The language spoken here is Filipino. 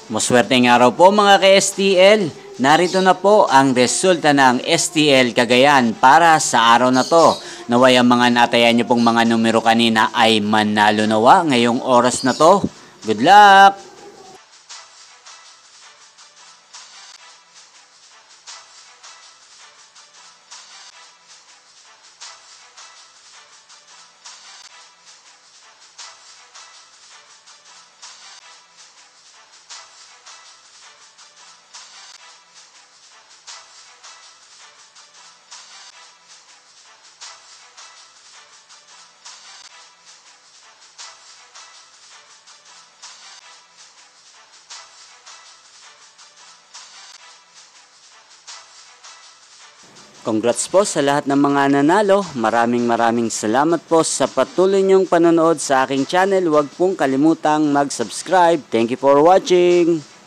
Maswerteng araw po mga ka-STL. Narito na po ang resulta ng STL Cagayan para sa araw na to. Naway ang mga natayan niyo pong mga numero kanina ay manalo nawa ngayong oras na to. Good luck! Congrats po sa lahat ng mga nanalo. Maraming salamat po sa patuloy niyong panonood sa aking channel. Huwag pong kalimutang mag-subscribe. Thank you for watching.